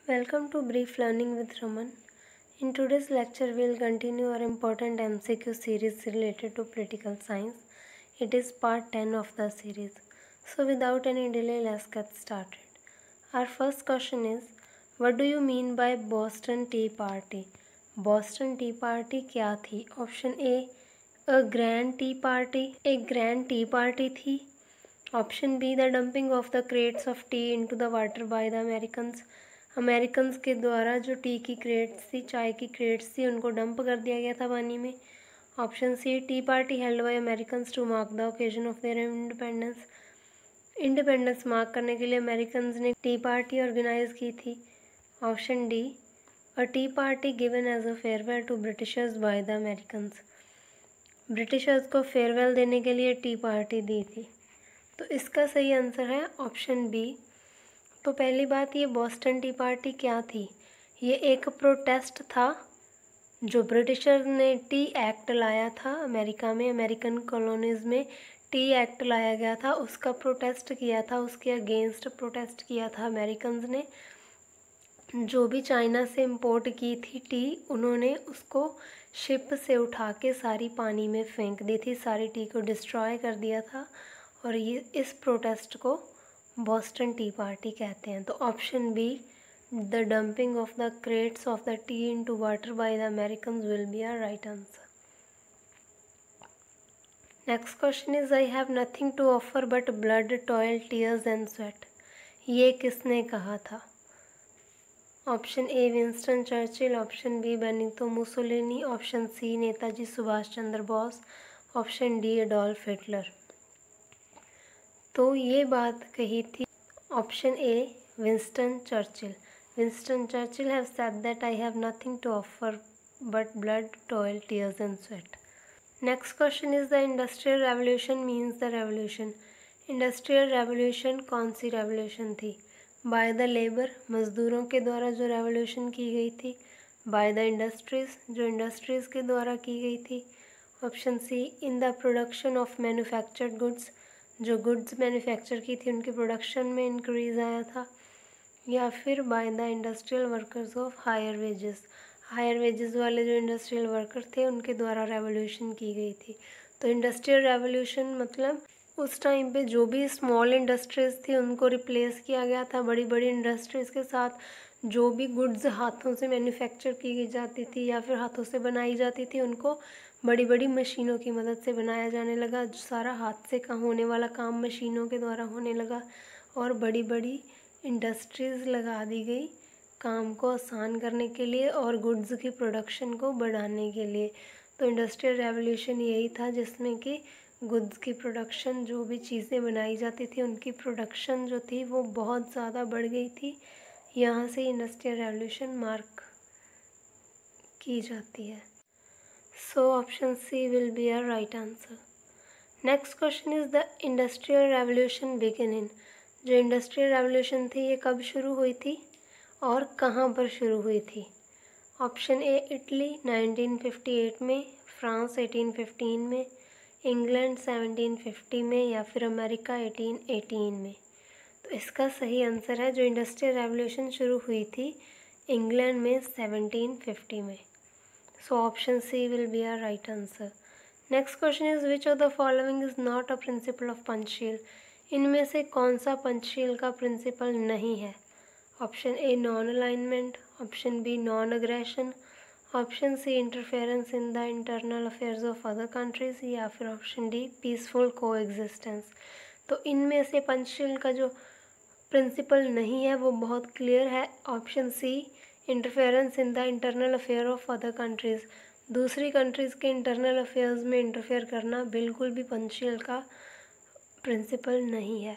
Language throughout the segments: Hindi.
Welcome to Brief Learning with Raman. In today's lecture, we will continue our important MCQ series related to political science. It is part 10 of the series. So without any delay, let's get started. Our first question is, what do you mean by Boston Tea Party? Boston Tea Party क्या थी? Option A grand tea party. एक grand tea party थी. Option B, the dumping of the crates of tea into the water by the Americans. Americans के द्वारा जो टी की क्रेट्स थी, चाय की क्रेट्स थी, उनको डंप कर दिया गया था पानी में. Option C, tea party held by Americans to mark the occasion of their independence. Independence mark करने के लिए अमेरिकन्स ने टी पार्टी ऑर्गेनाइज की थी. Option D, a tea party given as a farewell to Britishers by the Americans. Britishers को फेयरवेल देने के लिए टी पार्टी दी थी. तो इसका सही आंसर है ऑप्शन बी. तो पहली बात, ये बॉस्टन टी पार्टी क्या थी? ये एक प्रोटेस्ट था जो ब्रिटिशर ने टी एक्ट लाया था अमेरिका में, अमेरिकन कॉलोनीज़ में टी एक्ट लाया गया था, उसका प्रोटेस्ट किया था, उसके अगेंस्ट प्रोटेस्ट किया था अमेरिकन्स ने. जो भी चाइना से इम्पोर्ट की थी टी, उन्होंने उसको शिप से उठा के सारी पानी में फेंक दी थी, सारी टी को डिस्ट्रॉय कर दिया था. और ये इस प्रोटेस्ट को बॉस्टन टी पार्टी कहते हैं. तो option B, the dumping of the crates of the tea into water by the Americans will be our right answer. Next question is, I have nothing to offer but blood, toil, tears and sweat. ये किसने कहा था? Option A, Winston Churchill. Option B, Benito Mussolini. Option C, Netaji Subhash Chandra Bose. Option D, Adolf Hitler. तो ये बात कही थी option A, Winston Churchill. Winston Churchill have said that I have nothing to offer but blood, toil, tears and sweat. Next question is, the industrial revolution means the revolution. Industrial revolution कौन सी रेवोल्यूशन थी? बाय द लेबर, मजदूरों के द्वारा जो रेवोल्यूशन की गई थी. बाय द इंडस्ट्रीज, जो इंडस्ट्रीज़ के द्वारा की गई थी. Option C, in the production of manufactured goods, जो गुड्स मैन्युफैक्चर की थी उनके प्रोडक्शन में इंक्रीज़ आया था. या फिर by the industrial workers of higher wages, higher wages वाले जो इंडस्ट्रियल वर्कर थे उनके द्वारा रेवोल्यूशन की गई थी. तो इंडस्ट्रियल रेवोल्यूशन मतलब उस टाइम पे जो भी स्मॉल इंडस्ट्रीज़ थी उनको रिप्लेस किया गया था बड़ी बड़ी इंडस्ट्रीज़ के साथ. जो भी गुड्स हाथों से मैन्युफैक्चर की जाती थी या फिर हाथों से बनाई जाती थी, उनको बड़ी बड़ी मशीनों की मदद से बनाया जाने लगा. जो सारा हाथ से होने वाला काम मशीनों के द्वारा होने लगा और बड़ी बड़ी इंडस्ट्रीज़ लगा दी गई काम को आसान करने के लिए और गुड्स की प्रोडक्शन को बढ़ाने के लिए. तो इंडस्ट्रियल रेवोल्यूशन यही था जिसमें कि गुड्स की प्रोडक्शन, जो भी चीज़ें बनाई जाती थी उनकी प्रोडक्शन जो थी वो बहुत ज़्यादा बढ़ गई थी. यहाँ से इंडस्ट्रियल रेवोल्यूशन मार्क की जाती है. So option C will be our right answer. Next question is, the industrial revolution begin in. जो इंडस्ट्रियल रेवोल्यूशन थी ये कब शुरू हुई थी और कहाँ पर शुरू हुई थी? ऑप्शन ए, इटली 1958 में. फ्रांस 1815 में. इंग्लैंड 1750 में. या फिर अमेरिका 1818 में. तो इसका सही आंसर है, जो इंडस्ट्रियल रेवोल्यूशन शुरू हुई थी इंग्लैंड में 1750 में. So option C will be our right answer. Next question is, which of the following is not a principle of Panchsheel. इनमें से कौन सा पंचशील का प्रिंसिपल नहीं है? Option A, non alignment. Option B, non aggression. Option C, interference in the internal affairs of other countries. या फिर option D, peaceful coexistence. तो इनमें से पंचशील का जो प्रिंसिपल नहीं है वो बहुत क्लियर है. Option C, interference in the internal affair of other countries. दूसरी कंट्रीज़ के इंटरनल अफेयर्स में इंटरफेयर करना बिल्कुल भी पंचशील का प्रिंसिपल नहीं है.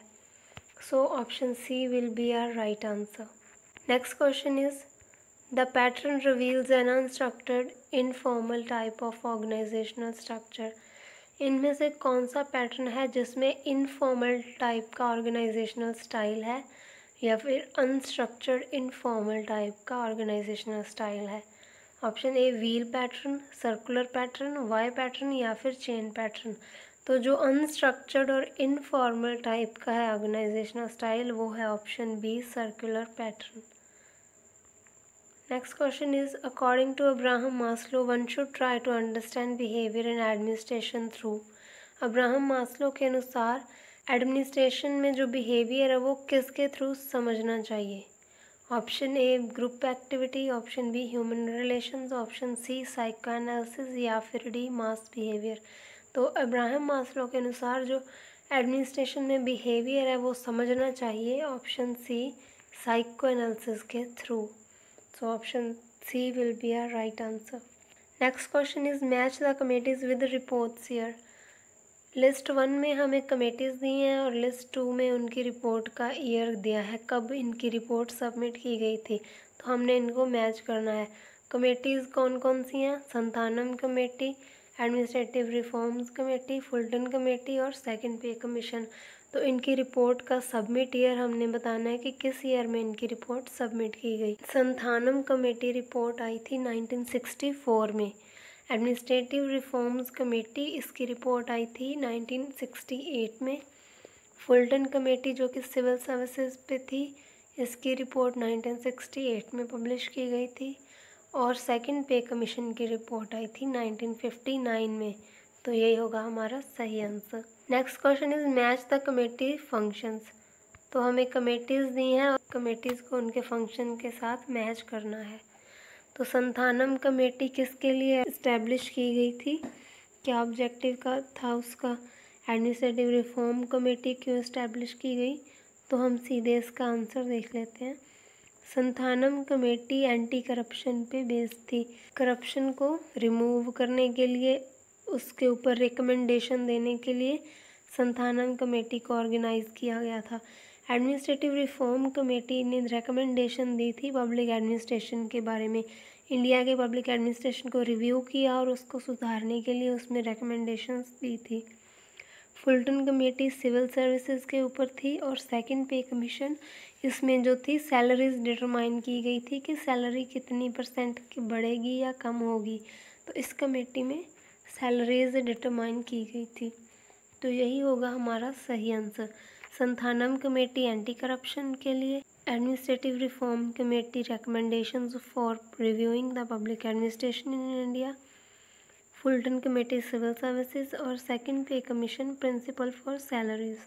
So option C will be our right answer. Next question is, the pattern reveals an unstructured informal type of organisational structure. इनमें से कौन सा पैटर्न है जिसमें इनफॉर्मल टाइप का ऑर्गेनाइजेशनल स्टाइल है या फिर अनस्ट्रक्चर्ड इनफॉर्मल टाइप का ऑर्गेनाइजेशनल स्टाइल है? Option A, wheel pattern, circular pattern, Y pattern या फिर चेन पैटर्न. तो जो अनस्ट्रक्चर्ड और इनफॉर्मल टाइप का है ऑर्गेनाइजेशनल स्टाइल वो है option B, circular pattern. Next question is, according to Abraham Maslow, one should try to understand behavior in administration through. Abraham Maslow के अनुसार एडमिनिस्ट्रेशन में जो बिहेवियर है वो किसके थ्रू समझना चाहिए? Option A group activity, option B human relations, option C psychoanalysis या फिर डी मास बिहेवियर। तो अब्राहम मास्लो के अनुसार जो एडमिनिस्ट्रेशन में बिहेवियर है वो समझना चाहिए ऑप्शन सी साइको एनालिसिस के through. So option C will be a right answer. Next question is, match the committees with reports here. List 1 में हमें कमेटीज़ दी हैं और लिस्ट 2 में उनकी रिपोर्ट का ईयर दिया है, कब इनकी रिपोर्ट सबमिट की गई थी। तो हमने इनको मैच करना है। कमेटीज़ कौन कौन सी हैं? Santhanam committee, administrative reforms committee, Fulton committee और सेकंड पे कमीशन। तो इनकी रिपोर्ट का सबमिट ईयर हमने बताना है कि किस ईयर में इनकी रिपोर्ट सबमिट की गई। संथानम कमेटी रिपोर्ट आई थी 1964 में। एडमिनिस्ट्रेटिव रिफॉर्म्स कमेटी इसकी रिपोर्ट आई थी 1968 में। फुलटन कमेटी जो कि सिविल सर्विसेज पे थी, इसकी रिपोर्ट 1968 में पब्लिश की गई थी। और सेकंड पे कमीशन की रिपोर्ट आई थी 1959 में। तो यही होगा हमारा सही answer. Next question is, match the committee functions. तो हमें कमेटीज़ दी हैं और कमेटीज़ को उनके फंक्शन के साथ मैच करना है। तो संथानम कमेटी किसके लिए इस्टेब्लिश की गई थी? क्या ऑब्जेक्टिव का था उसका? एडमिनिस्ट्रेटिव रिफॉर्म कमेटी क्यों इस्टेब्लिश की गई? तो हम सीधे इसका आंसर देख लेते हैं। संथानम कमेटी एंटी करप्शन पे बेस्ड थी। करप्शन को रिमूव करने के लिए, उसके ऊपर रिकमेंडेशन देने के लिए संथानम कमेटी को ऑर्गेनाइज किया गया था। एडमिनिस्ट्रेटिव रिफॉर्म कमेटी ने रिकमेंडेशन दी थी पब्लिक एडमिनिस्ट्रेशन के बारे में। इंडिया के पब्लिक एडमिनिस्ट्रेशन को रिव्यू किया और उसको सुधारने के लिए उसमें रिकमेंडेशंस दी थी। फुलटन कमेटी सिविल सर्विसेज के ऊपर थी और सेकंड पे कमीशन इसमें जो थी सैलरीज डिटरमाइन की गई थी कि सैलरी कितनी % की बढ़ेगी या कम होगी। तो इस कमेटी में सैलरीज डिटरमाइन की गई थी। तो यही होगा हमारा सही answer. Santhanam committee anti corruption के लिए, administrative reform committee recommendations for reviewing the public administration in India, Fulton committee civil services और second pay commission principle for salaries.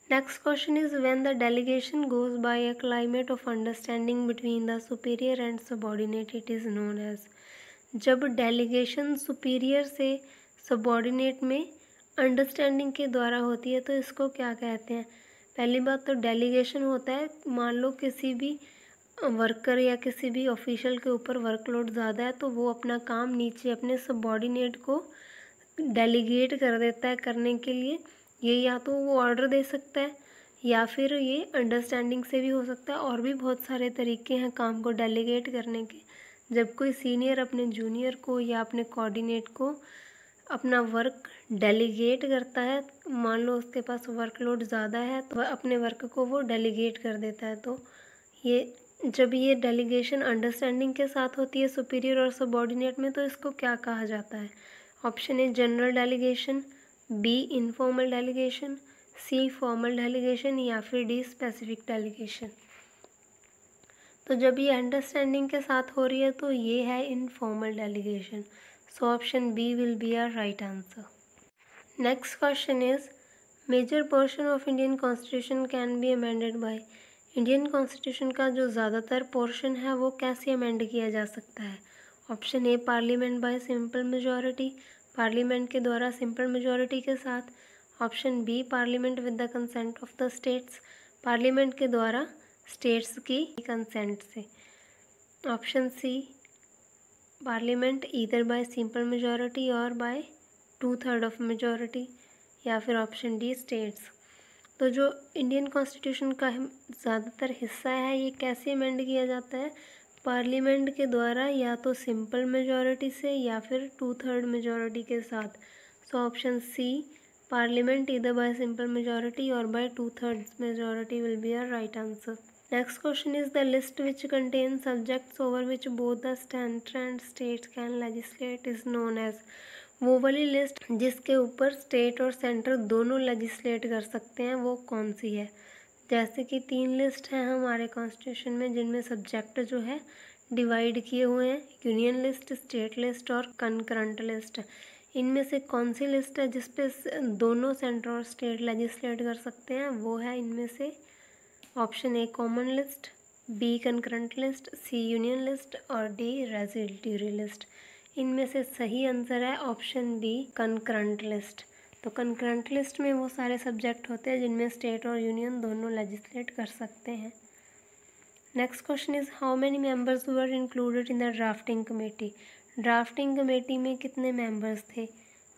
Next question is, when the delegation goes by a climate of understanding between the superior and subordinate it is known as. जब डेलीगेशन सुपीरियर से सबऑर्डिनेट में अंडरस्टैंडिंग के द्वारा होती है तो इसको क्या कहते हैं? पहली बात तो डेलीगेशन होता है, मान लो किसी भी वर्कर या किसी भी ऑफिशियल के ऊपर वर्कलोड ज़्यादा है तो वो अपना काम नीचे अपने सबऑर्डिनेट को डेलीगेट कर देता है करने के लिए। ये या तो वो ऑर्डर दे सकता है या फिर ये अंडरस्टैंडिंग से भी हो सकता है। और भी बहुत सारे तरीके हैं काम को डेलीगेट करने के। जब कोई सीनियर अपने जूनियर को या अपने कोऑर्डिनेट को अपना वर्क डेलीगेट करता है, मान लो उसके पास वर्कलोड ज़्यादा है तो अपने वर्क को वो डेलीगेट कर देता है। तो ये जब ये डेलीगेशन अंडरस्टैंडिंग के साथ होती है सुपीरियर और सबऑर्डिनेट में, तो इसको क्या कहा जाता है? Option A general delegation, B informal delegation, C formal delegation या फिर डी स्पेसिफिक डेलीगेशन। तो जब ये अंडरस्टैंडिंग के साथ हो रही है तो ये है informal delegation. So option B will be our right answer. Next question is, major portion of Indian constitution can be amended by. Indian constitution का जो ज़्यादातर पोर्शन है वो कैसे अमेंड किया जा सकता है? Option A parliament by simple majority, parliament के द्वारा सिंपल मेजॉरिटी के साथ। Option B parliament with the consent of the states, parliament के द्वारा स्टेट्स की कंसेंट से। Option C parliament either by simple majority और बाय 2/3 ऑफ मेजॉरिटी, या फिर ऑप्शन डी स्टेट्स। तो जो इंडियन कॉन्स्टिट्यूशन का ज़्यादातर हिस्सा है ये कैसे अमेंड किया जाता है? पार्लियामेंट के द्वारा या तो सिंपल मेजॉरिटी से या फिर 2/3 मेजॉरिटी के साथ। So option C parliament either by simple majority और by 2/3 majority will be our right answer. Next question is, the list which contain subjects over which both the centre and states can legislate is known as. वो वाली लिस्ट जिसके ऊपर स्टेट और सेंटर दोनों लेजिस्लेट कर सकते हैं वो कौन सी है? जैसे कि 3 लिस्ट हैं हमारे कॉन्स्टिट्यूशन में जिनमें सब्जेक्ट जो है डिवाइड किए हुए हैं, यूनियन लिस्ट, स्टेट लिस्ट और कंकरेंट लिस्ट। इनमें से कौन सी लिस्ट है जिस पे दोनों सेंटर और स्टेट लेजिस्लेट कर सकते हैं? वो है इनमें से option A common list, B concurrent list, C union list और डी रेजिडुअरी लिस्ट। इनमें से सही आंसर है ऑप्शन बी कंकरेंट लिस्ट। तो कंकरेंट लिस्ट में वो सारे सब्जेक्ट होते हैं जिनमें स्टेट और यूनियन दोनों लेजिस्लेट कर सकते हैं। Next question is how many members were included in the drafting committee. Drafting committee में कितने मेंबर्स थे?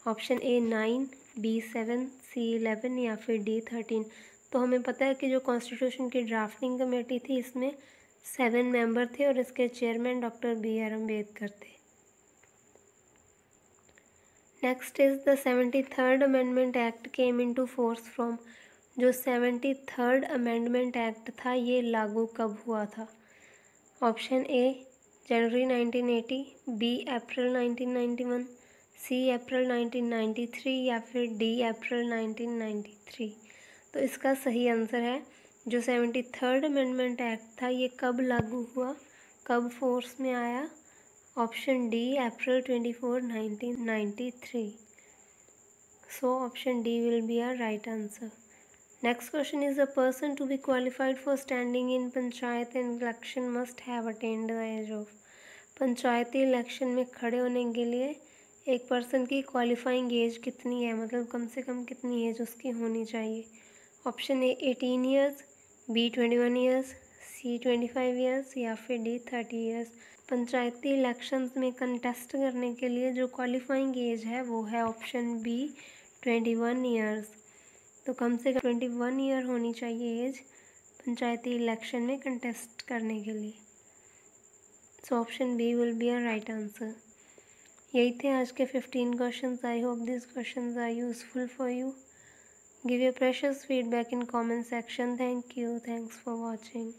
ऑप्शन ए 9, बी 7, सी 11 या फिर डी 13। तो हमें पता है कि जो कॉन्स्टिट्यूशन की ड्राफ्टिंग कमेटी थी इसमें 7 मेंबर थे और इसके चेयरमैन डॉक्टर बी.आर. अम्बेडकर थे। Next is the 73rd amendment act came into force from. जो 73rd अमेंडमेंट एक्ट था ये लागू कब हुआ था? ऑप्शन ए जनवरी 1980, बी अप्रैल 1991, सी अप्रैल 1993 या फिर डी अप्रैल 1993। तो इसका सही आंसर है जो 73rd अमेंडमेंट एक्ट था ये कब लागू हुआ, कब फोर्स में आया? Option D April 24, 1993। So option D will be our right answer. Next question is, a person to be qualified for standing in panchayat election must have attained the age of। Panchayati election में खड़े होने के लिए एक पर्सन की क्वालिफाइंग एज कितनी है, मतलब कम से कम कितनी एज उसकी होनी चाहिए? Option A 18 years, B 21 years, C 25 years या फिर डी 30 ईयर्स। पंचायती इलेक्शंस में कंटेस्ट करने के लिए जो क्वालिफाइंग एज है वो है ऑप्शन बी 21 ईयर्स। तो कम से कम 21 ईयर होनी चाहिए एज पंचायती इलेक्शन में कंटेस्ट करने के लिए। So option B will be a right answer. यही थे आज के 15 questions. I hope this questions are useful for you. Give your precious feedback in comment section. Thank you. Thanks for watching.